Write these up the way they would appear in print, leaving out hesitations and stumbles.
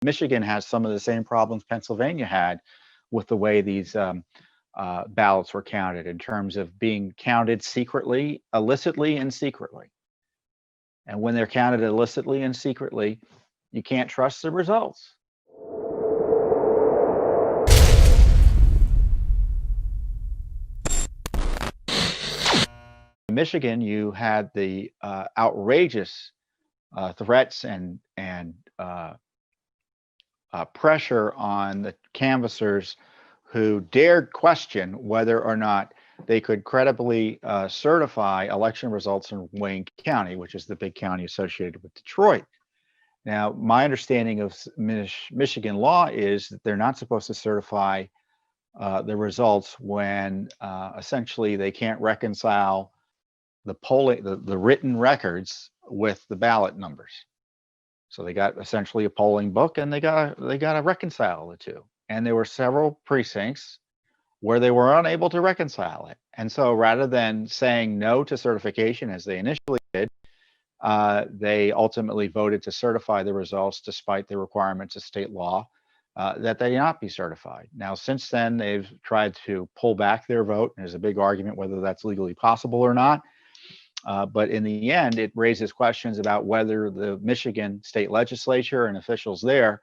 Michigan has some of the same problems Pennsylvania had with the way these ballots were counted in terms of being counted secretly, illicitly, and secretly. And when they're counted illicitly and secretly, you can't trust the results. In Michigan, you had the outrageous threats and pressure on the canvassers who dared question whether or not they could credibly certify election results in Wayne County, which is the big county associated with Detroit. Now, my understanding of Michigan law is that they're not supposed to certify the results when essentially they can't reconcile the polling, the written records with the ballot numbers. So they got essentially a polling book, and they got to reconcile the two. And there were several precincts where they were unable to reconcile it. And so rather than saying no to certification as they initially did, they ultimately voted to certify the results despite the requirements of state law that they not be certified. Now, since then, they've tried to pull back their vote. There's a big argument whether that's legally possible or not. But in the end, it raises questions about whether the Michigan state legislature and officials there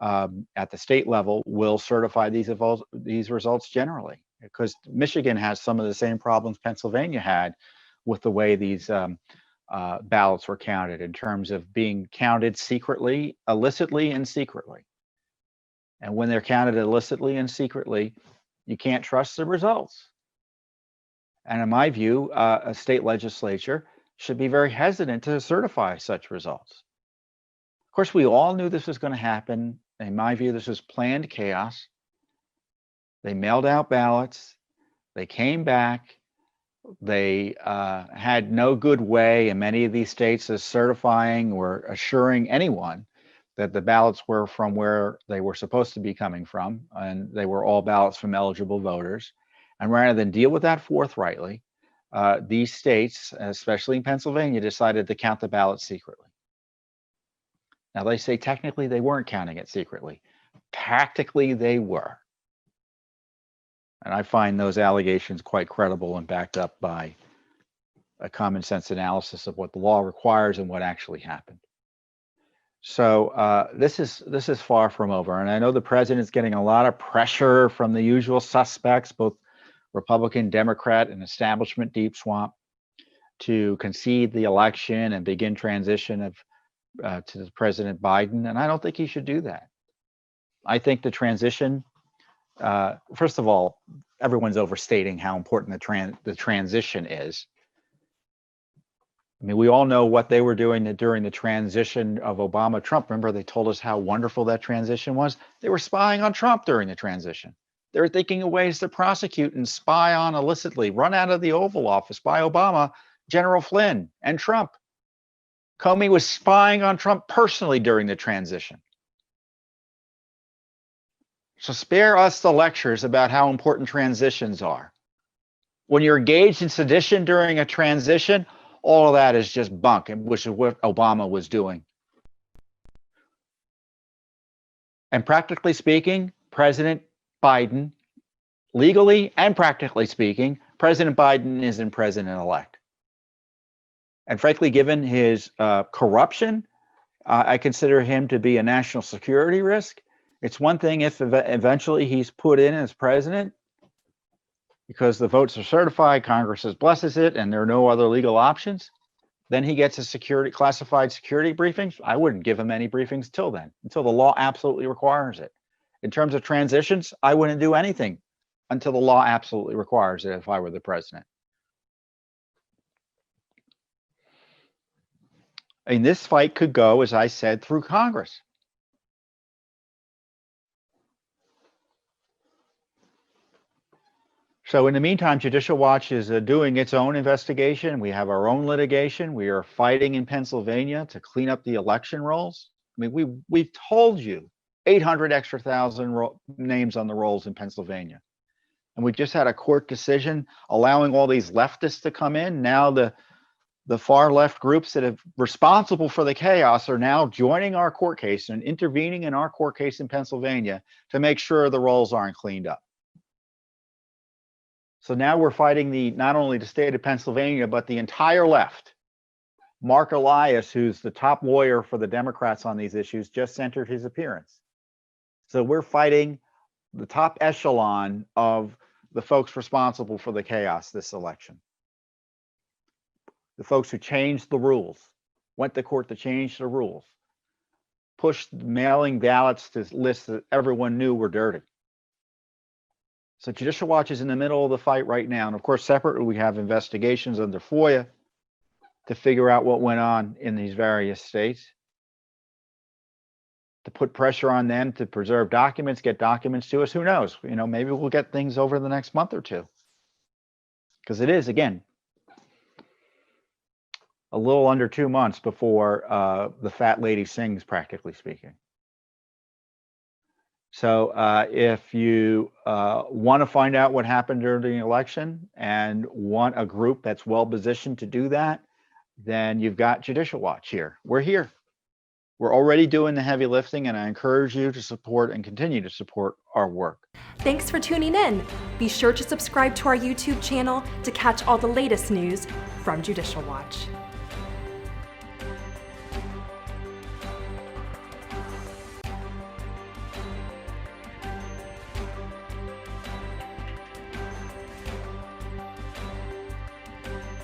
at the state level will certify these results generally, because Michigan has some of the same problems Pennsylvania had with the way these ballots were counted in terms of being counted secretly, illicitly, and secretly. And when they're counted illicitly and secretly, you can't trust the results. And in my view, a state legislature should be very hesitant to certify such results. Of course, we all knew this was going to happen. In my view, this was planned chaos. They mailed out ballots. They came back. They had no good way in many of these states of certifying or assuring anyone that the ballots were from where they were supposed to be coming from, and they were all ballots from eligible voters. And rather than deal with that forthrightly, these states, especially in Pennsylvania, decided to count the ballots secretly. Now, they say technically they weren't counting it secretly. Practically, they were. And I find those allegations quite credible and backed up by a common sense analysis of what the law requires and what actually happened. So this is far from over. And I know the president's getting a lot of pressure from the usual suspects, both Republican, Democrat, and establishment deep swamp, to concede the election and begin transition of to President Biden. And I don't think he should do that. I think the transition, first of all, everyone's overstating how important the transition is. I mean, we all know what they were doing during the transition of Obama-Trump. Remember, they told us how wonderful that transition was? They were spying on Trump during the transition. They were thinking of ways to prosecute and spy on illicitly, run out of the Oval Office by Obama, General Flynn, and Trump. Comey was spying on Trump personally during the transition. So spare us the lectures about how important transitions are. When you're engaged in sedition during a transition, all of that is just bunk, which is what Obama was doing. And practically speaking, President Biden, legally and practically speaking, President Biden isn't president-elect. And frankly, given his corruption, I consider him to be a national security risk. It's one thing if eventually he's put in as president because the votes are certified, Congress blesses it, and there are no other legal options. Then he gets a classified security briefings. I wouldn't give him any briefings till then, until the law absolutely requires it. In terms of transitions, I wouldn't do anything until the law absolutely requires it if I were the president. I mean, this fight could go, as I said, through Congress. So in the meantime, Judicial Watch is doing its own investigation. We have our own litigation. We are fighting in Pennsylvania to clean up the election rolls. I mean, we've told you 800 extra thousand names on the rolls in Pennsylvania. And we just had a court decision allowing all these leftists to come in. Now the the far left groups that are responsible for the chaos are now joining our court case and intervening in our court case in Pennsylvania to make sure the rolls aren't cleaned up. So now we're fighting not only the state of Pennsylvania, but the entire left. Mark Elias, who's the top lawyer for the Democrats on these issues, just entered his appearance. So we're fighting the top echelon of the folks responsible for the chaos this election. The folks who changed the rules, went to court to change the rules, pushed mailing ballots to lists that everyone knew were dirty. So Judicial Watch is in the middle of the fight right now. And of course, separately, we have investigations under FOIA to figure out what went on in these various states, to put pressure on them to preserve documents, get documents to us. Who knows? Maybe we'll get things over the next month or two. Because it is, again, a little under 2 months before the fat lady sings, practically speaking. So if you want to find out what happened during the election and want a group that's well positioned to do that, then you've got Judicial Watch here. We're here. We're already doing the heavy lifting, and I encourage you to support and continue to support our work. Thanks for tuning in. Be sure to subscribe to our YouTube channel to catch all the latest news from Judicial Watch.